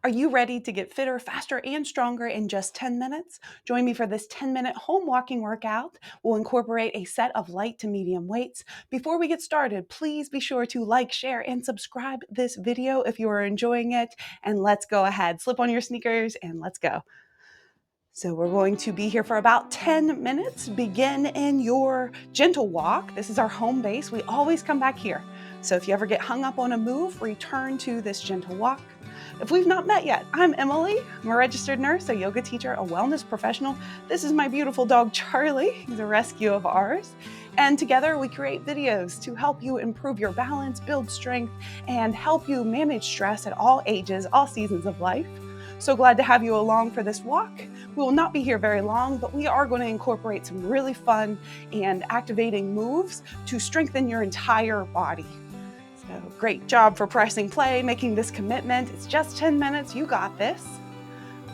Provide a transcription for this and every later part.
Are you ready to get fitter, faster, and stronger in just 10 minutes? Join me for this 10-minute home walking workout. We'll incorporate a set of light to medium weights. Before we get started, please be sure to like, share, and subscribe this video if you are enjoying it. And let's go ahead, slip on your sneakers and let's go. So we're going to be here for about 10 minutes. Begin in your gentle walk. This is our home base. We always come back here. So if you ever get hung up on a move, return to this gentle walk. If we've not met yet, I'm Emily. I'm a registered nurse, a yoga teacher, a wellness professional. This is my beautiful dog, Charlie. He's a rescue of ours. And together we create videos to help you improve your balance, build strength, and help you manage stress at all ages, all seasons of life. So glad to have you along for this walk. We will not be here very long, but we are going to incorporate some really fun and activating moves to strengthen your entire body. So great job for pressing play, making this commitment. It's just 10 minutes. You got this.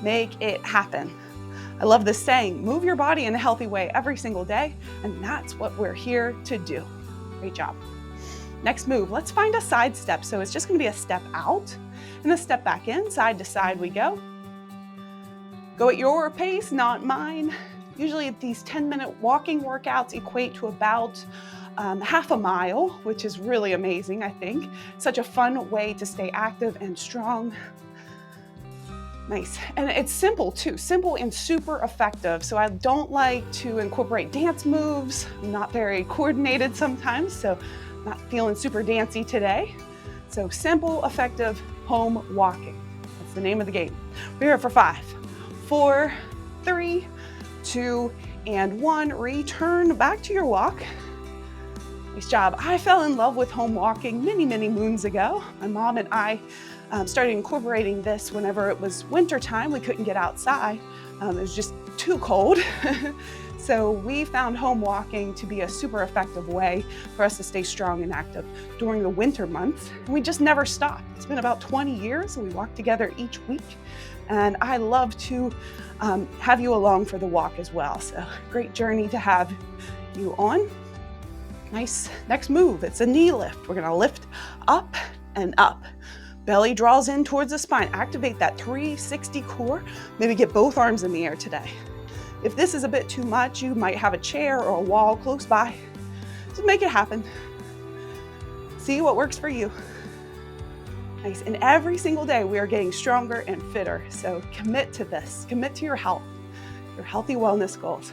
Make it happen. I love this saying, move your body in a healthy way every single day, and that's what we're here to do. Great job. Next move, let's find a side step. So it's just going to be a step out and a step back in, side to side we go. Go at your pace, not mine. Usually these 10-minute walking workouts equate to about half a mile, which is really amazing, I think. Such a fun way to stay active and strong. Nice. And it's simple too, simple and super effective. So I don't like to incorporate dance moves. I'm not very coordinated sometimes, so not feeling super dancey today. So simple, effective home walking. That's the name of the game. We're here for 5, 4, 3, 2, and 1. Return back to your walk. Nice job. I fell in love with home walking many, many moons ago. My mom and I started incorporating this whenever it was winter time. We couldn't get outside. It was just too cold. So we found home walking to be a super effective way for us to stay strong and active during the winter months. And we just never stopped. It's been about 20 years. We walk together each week. And I love to have you along for the walk as well. So great journey to have you on. Nice. Next move, it's a knee lift. We're gonna lift up and up. Belly draws in towards the spine. Activate that 360 core. Maybe get both arms in the air today. If this is a bit too much, you might have a chair or a wall close by. So make it happen. See what works for you. Nice. And every single day we are getting stronger and fitter. So commit to this. Commit to your health, your healthy wellness goals.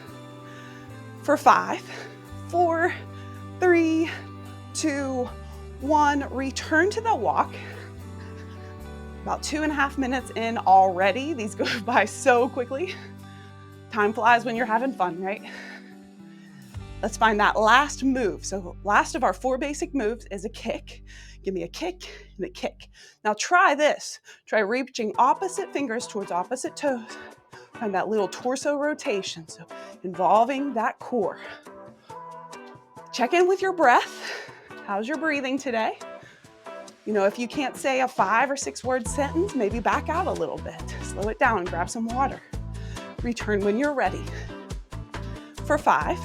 For 5, 4, 3, 2, 1, return to the walk. About 2.5 minutes in already. These go by so quickly. Time flies when you're having fun, right? Let's find that last move. So last of our 4 basic moves is a kick. Give me a kick and a kick. Now try this. Try reaching opposite fingers towards opposite toes. Find that little torso rotation. So involving that core. Check in with your breath. How's your breathing today? You know, if you can't say a 5 or 6 word sentence, maybe back out a little bit. Slow it down and grab some water. Return when you're ready. For 5,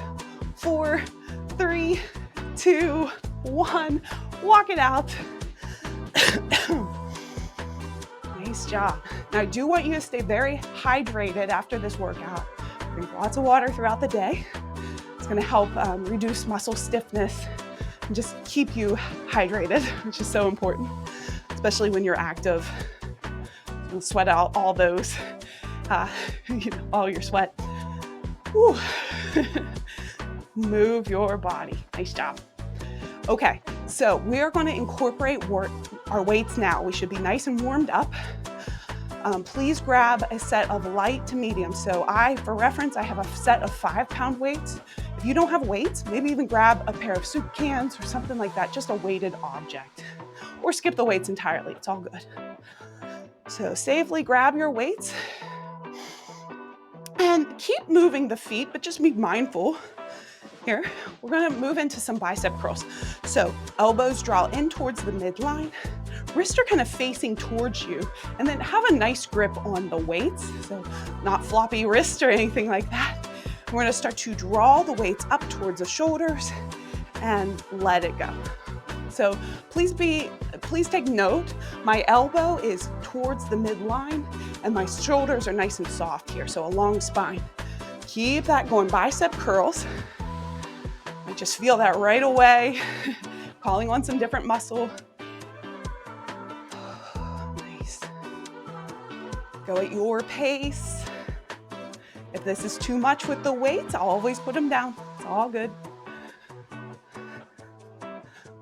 4, 3, 2, 1. Walk it out. Nice job. Now I do want you to stay very hydrated after this workout. Drink lots of water throughout the day. It's going to help reduce muscle stiffness and just keep you hydrated, which is so important, especially when you're active. You'll sweat out all those, all your sweat. Whew. Move your body. Nice job. Okay, so we are going to incorporate our weights now. We should be nice and warmed up. Please grab a set of light to medium. So for reference, I have a set of 5-pound weights. If you don't have weights, maybe even grab a pair of soup cans or something like that, just a weighted object. Or skip the weights entirely, it's all good. So safely grab your weights and keep moving the feet, but just be mindful. Here, we're gonna move into some bicep curls. So elbows draw in towards the midline, wrists are kind of facing towards you, and then have a nice grip on the weights. So not floppy wrists or anything like that. We're gonna start to draw the weights up towards the shoulders and let it go. So please be please take note, my elbow is towards the midline and my shoulders are nice and soft here, so a long spine. Keep that going. Bicep curls. I just feel that right away, calling on some different muscle. Nice. Go at your pace. If this is too much with the weights, I'll always put them down. It's all good.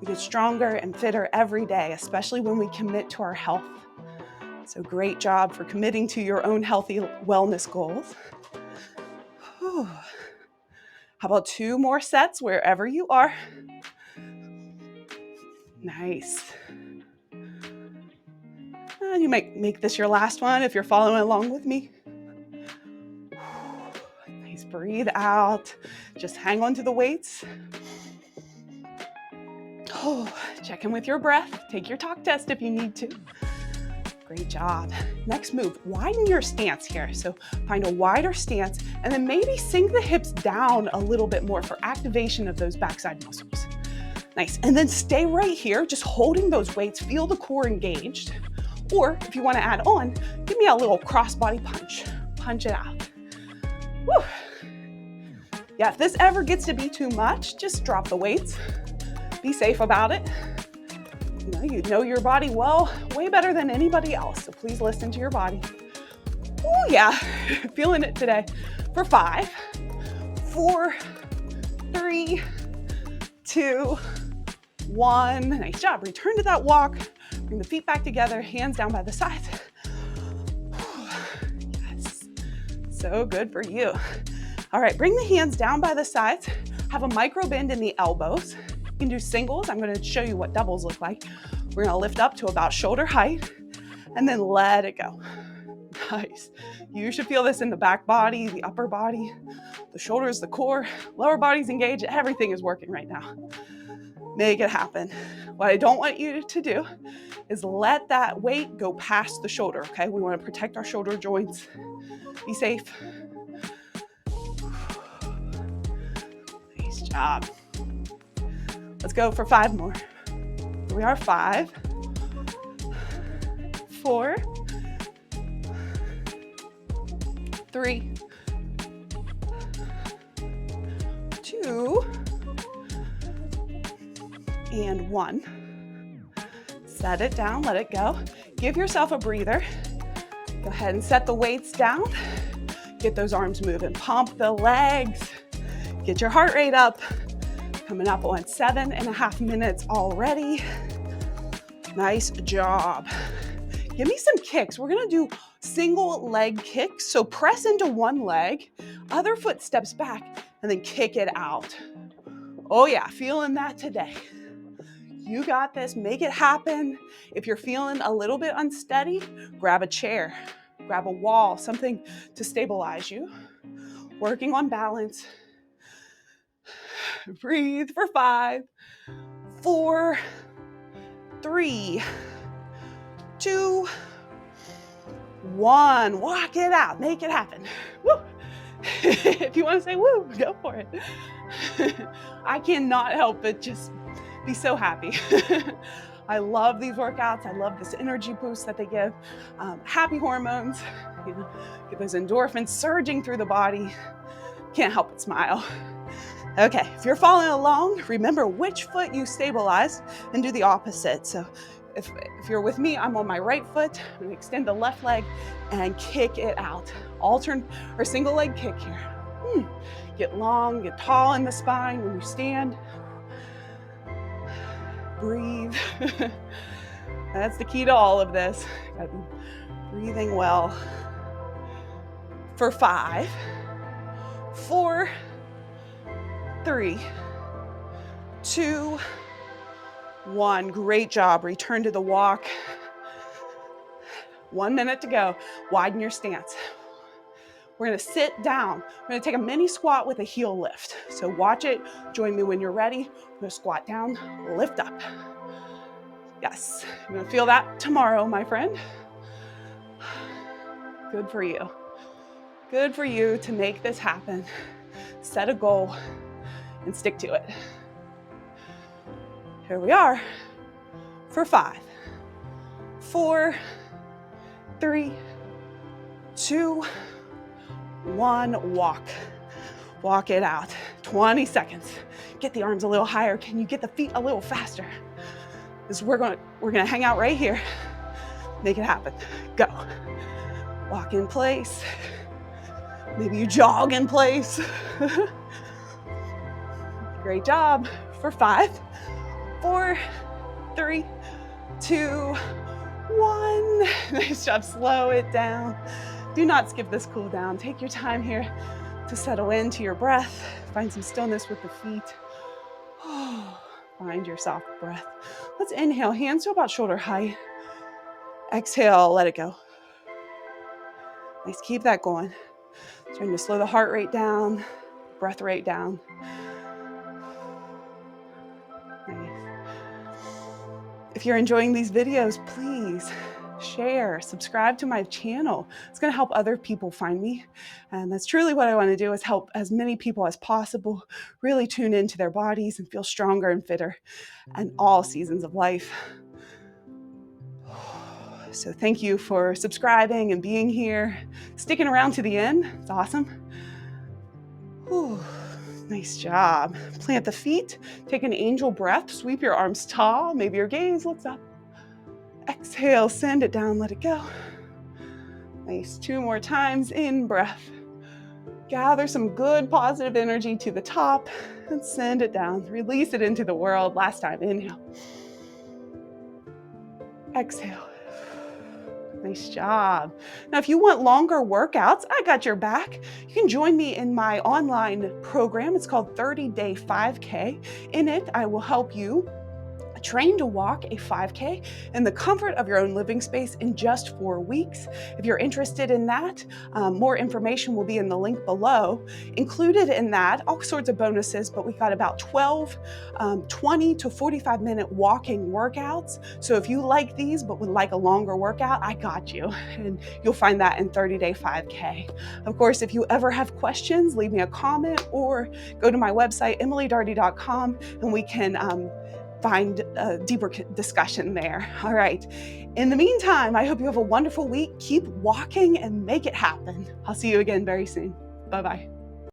We get stronger and fitter every day, especially when we commit to our health. So great job for committing to your own healthy wellness goals. Whew. How about 2 more sets wherever you are? Nice. And you might make this your last one if you're following along with me. Nice, breathe out. Just hang on to the weights. Oh, check in with your breath. Take your talk test if you need to. Great job. Next move, widen your stance here. So find a wider stance and then maybe sink the hips down a little bit more for activation of those backside muscles. Nice, and then stay right here, just holding those weights, feel the core engaged. Or if you wanna add on, give me a little cross-body punch. Punch it out. Woo. Yeah, if this ever gets to be too much, just drop the weights. Be safe about it. You know your body well, way better than anybody else, so please listen to your body. Oh yeah, feeling it today. For 5, 4, 3, 2, 1. Nice job. Return to that walk. Bring the feet back together, hands down by the sides. Yes, so good for you. All right, bring the hands down by the sides. Have a micro bend in the elbows. You can do singles. I'm gonna show you what doubles look like. We're gonna lift up to about shoulder height and then let it go. Nice. You should feel this in the back body, the upper body, the shoulders, the core, lower body's engaged. Everything is working right now. Make it happen. What I don't want you to do is let that weight go past the shoulder, okay? We wanna protect our shoulder joints. Be safe. Nice job. Let's go for 5 more. Here we are, 5, 4, 3, 2, and 1. Set it down, let it go. Give yourself a breather. Go ahead and set the weights down. Get those arms moving. Pump the legs. Get your heart rate up. Coming up on 7.5 minutes already. Nice job. Give me some kicks. We're gonna do single leg kicks. So press into one leg, other foot steps back, and then kick it out. Oh yeah, feeling that today. You got this, make it happen. If you're feeling a little bit unsteady, grab a chair, grab a wall, something to stabilize you. Working on balance. Breathe for 5, 4, 3, 2, 1. Walk it out, make it happen. Woo. If you want to say woo, go for it. I cannot help but just be so happy. I love these workouts. I love this energy boost that they give. Happy hormones, get those endorphins surging through the body. Can't help but smile. Okay, if you're following along, remember which foot you stabilized and do the opposite. So if you're with me, I'm on my right foot. I'm gonna extend the left leg and kick it out. Alternate or single leg kick here. Get long, get tall in the spine when you stand. Breathe. That's the key to all of this. Gotta be breathing well. For 5, 4, 3, 2, 1. Great job. Return to the walk. 1 minute to go. Widen your stance. We're gonna sit down. We're gonna take a mini squat with a heel lift. So watch it. Join me when you're ready. We're gonna squat down, lift up. Yes, you're gonna feel that tomorrow, my friend. Good for you. Good for you to make this happen. Set a goal and stick to it. Here we are for 5, 4, 3, 2, 1, walk. Walk it out. 20 seconds. Get the arms a little higher. Can you get the feet a little faster? Because we're gonna hang out right here. Make it happen. Go. Walk in place. Maybe you jog in place. Great job. For 5, 4, 3, 2, 1. Nice job. Slow it down. Do not skip this cool down. Take your time here to settle into your breath. Find some stillness with the feet. Find your soft breath. Let's inhale, hands to about shoulder height. Exhale, let it go. Nice, keep that going. Trying to slow the heart rate down, breath rate down. Nice. If you're enjoying these videos, please share, subscribe to my channel. It's going to help other people find me. And that's truly what I want to do, is help as many people as possible really tune into their bodies and feel stronger and fitter in all seasons of life. So thank you for subscribing and being here, sticking around to the end. It's awesome. Whew. Nice job. Plant the feet, take an angel breath, sweep your arms tall, maybe your gaze looks up. Exhale, send it down, let it go. Nice, 2 more times, in breath. Gather some good positive energy to the top and send it down. Release it into the world. Last time, inhale. Exhale. Nice job. Now, if you want longer workouts, I got your back. You can join me in my online program. It's called 30-Day 5K. In it, I will help you train to walk a 5K in the comfort of your own living space in just 4 weeks. If you're interested in that, more information will be in the link below. Included in that, all sorts of bonuses, but we got about 12 20 to 45 minute walking workouts. So if you like these but would like a longer workout, I got you. And you'll find that in 30-Day 5K. Of course, if you ever have questions, leave me a comment or go to my website, emilydarty.com, and we can find a deeper discussion there. All right. In the meantime, I hope you have a wonderful week. Keep walking and make it happen. I'll see you again very soon. Bye-bye.